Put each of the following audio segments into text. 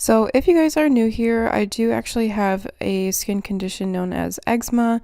So if you guys are new here, I do actually have a skin condition known as eczema,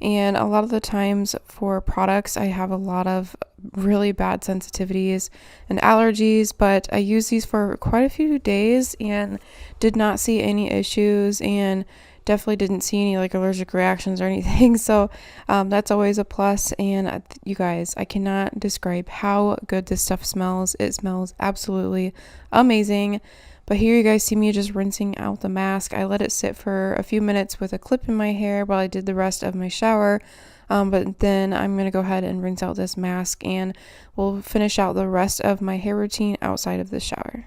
and a lot of the times for products I have a lot of really bad sensitivities and allergies, but I used these for quite a few days and did not see any issues and definitely didn't see any like allergic reactions or anything. So that's always a plus. And you guys, I cannot describe how good this stuff smells. It smells absolutely amazing. But here you guys see me just rinsing out the mask. I let it sit for a few minutes with a clip in my hair while I did the rest of my shower. But then I'm going to go ahead and rinse out this mask and we'll finish out the rest of my hair routine outside of the shower.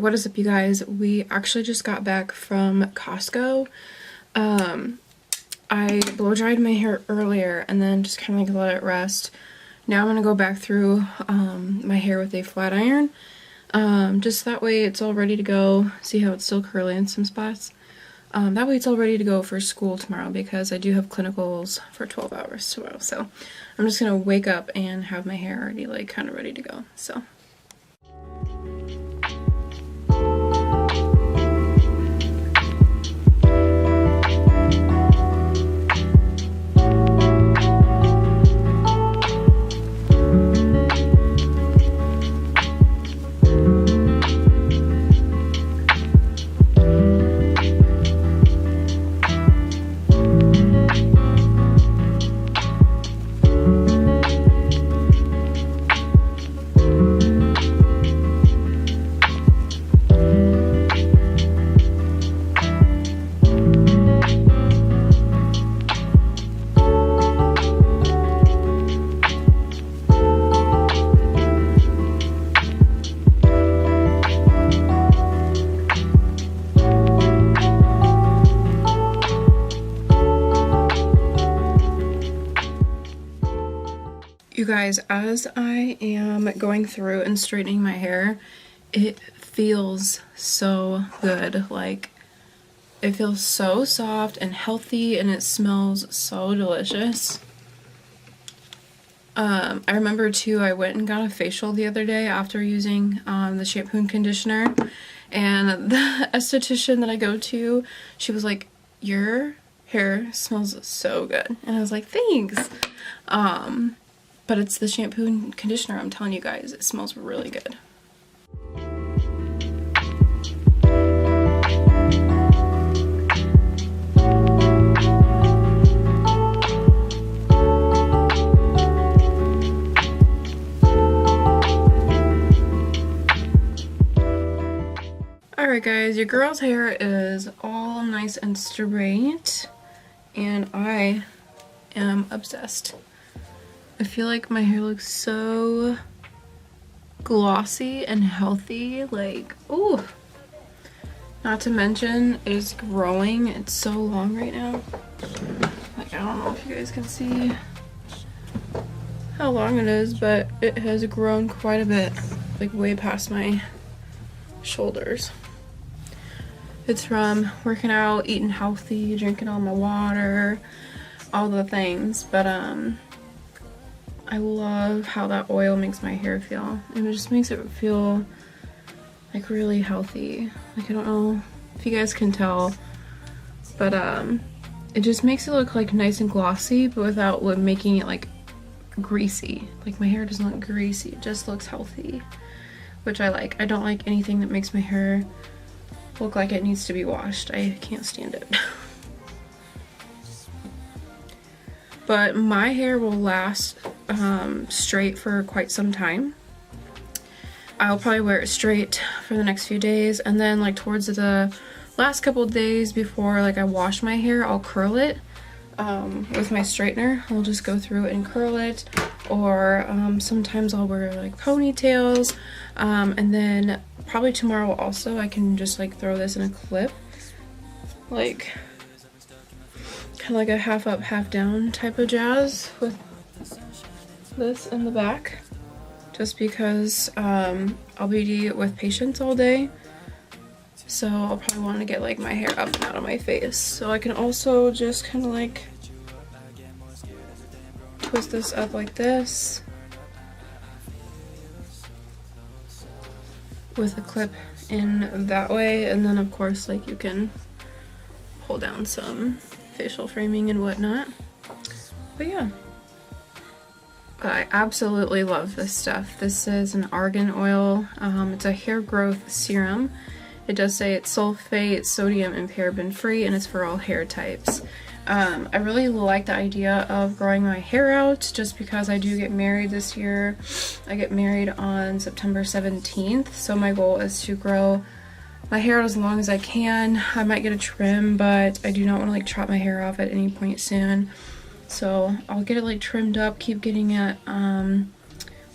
What is up, you guys? We actually just got back from Costco. I blow dried my hair earlier and then just kind of like let it rest. Now I'm gonna go back through my hair with a flat iron, just that way it's all ready to go. See how it's still curly in some spots? That way it's all ready to go for school tomorrow, because I do have clinicals for 12 hours tomorrow. So I'm just gonna wake up and have my hair already like kind of ready to go. So You guys, as I am going through and straightening my hair, it feels so good. Like, it feels so soft and healthy, and it smells so delicious. I remember too, I went and got a facial the other day after using the shampoo and conditioner, and the esthetician that I go to, she was like, your hair smells so good. And I was like, thanks. But it's the shampoo and conditioner, I'm telling you guys, it smells really good. Alright guys, your girl's hair is all nice and straight, and I am obsessed. I feel like my hair looks so glossy and healthy, like, ooh. Not to mention, it is growing. It's so long right now. Like, I don't know if you guys can see how long it is, but it has grown quite a bit, like way past my shoulders. It's from working out, eating healthy, drinking all my water, all the things, but I love how that oil makes my hair feel. It just makes it feel like really healthy. Like, I don't know if you guys can tell, but it just makes it look like nice and glossy, but without making it like greasy. Like, my hair doesn't look greasy, it just looks healthy, which I like. I don't like anything that makes my hair look like it needs to be washed. I can't stand it. But my hair will last straight for quite some time. I'll probably wear it straight for the next few days, and then like towards the last couple days before like I wash my hair, I'll curl it with my straightener. I'll just go through and curl it, or sometimes I'll wear like ponytails, and then probably tomorrow also I can just like throw this in a clip, like kind of like a half up half down type of jazz with this in the back, just because I'll be with patients all day, so I'll probably want to get like my hair up and out of my face. So I can also just kind of like twist this up like this with a clip in that way, and then of course like you can pull down some facial framing and whatnot. But yeah, I absolutely love this stuff. This is an Argan Oil. It's a hair growth serum. It does say it's sulfate, sodium, and paraben free, and it's for all hair types. I really like the idea of growing my hair out, just because I do get married this year. I get married on September 17th, so my goal is to grow my hair out as long as I can. I might get a trim, but I do not want to like chop my hair off at any point soon. So I'll get it like trimmed up, keep getting it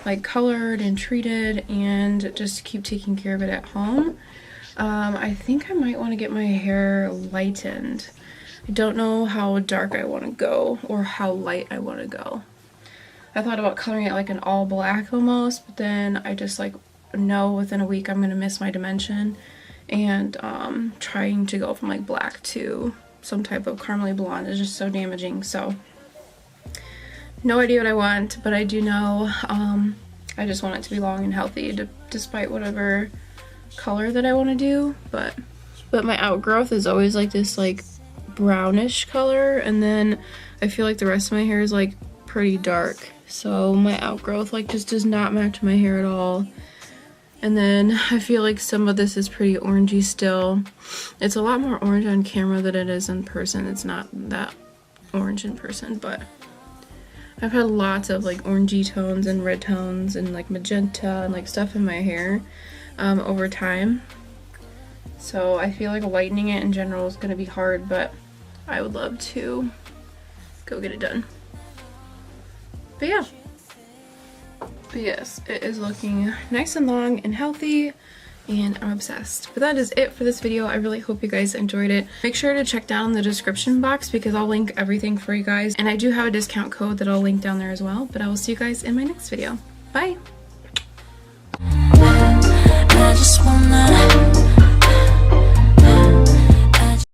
like colored and treated, and just keep taking care of it at home. I think I might want to get my hair lightened. I don't know how dark I want to go or how light I want to go. I thought about coloring it like an all black almost, but then I just like know within a week I'm going to miss my dimension, and trying to go from like black to some type of caramely blonde is just so damaging. So no idea what I want, but I do know I just want it to be long and healthy, despite whatever color that I want to do. But my outgrowth is always like this like brownish color, and then I feel like the rest of my hair is like pretty dark, so my outgrowth like just does not match my hair at all. And then I feel like some of this is pretty orangey still. It's a lot more orange on camera than it is in person. It's not that orange in person, but I've had lots of like orangey tones and red tones and like magenta and like stuff in my hair over time. So I feel like lightening it in general is going to be hard, but I would love to go get it done. But yeah. But yes, it is looking nice and long and healthy. and I'm obsessed. But that is it for this video. I really hope you guys enjoyed it. Make sure to check down the description box because I'll link everything for you guys, and I do have a discount code that I'll link down there as well. But I will see you guys in my next video. Bye!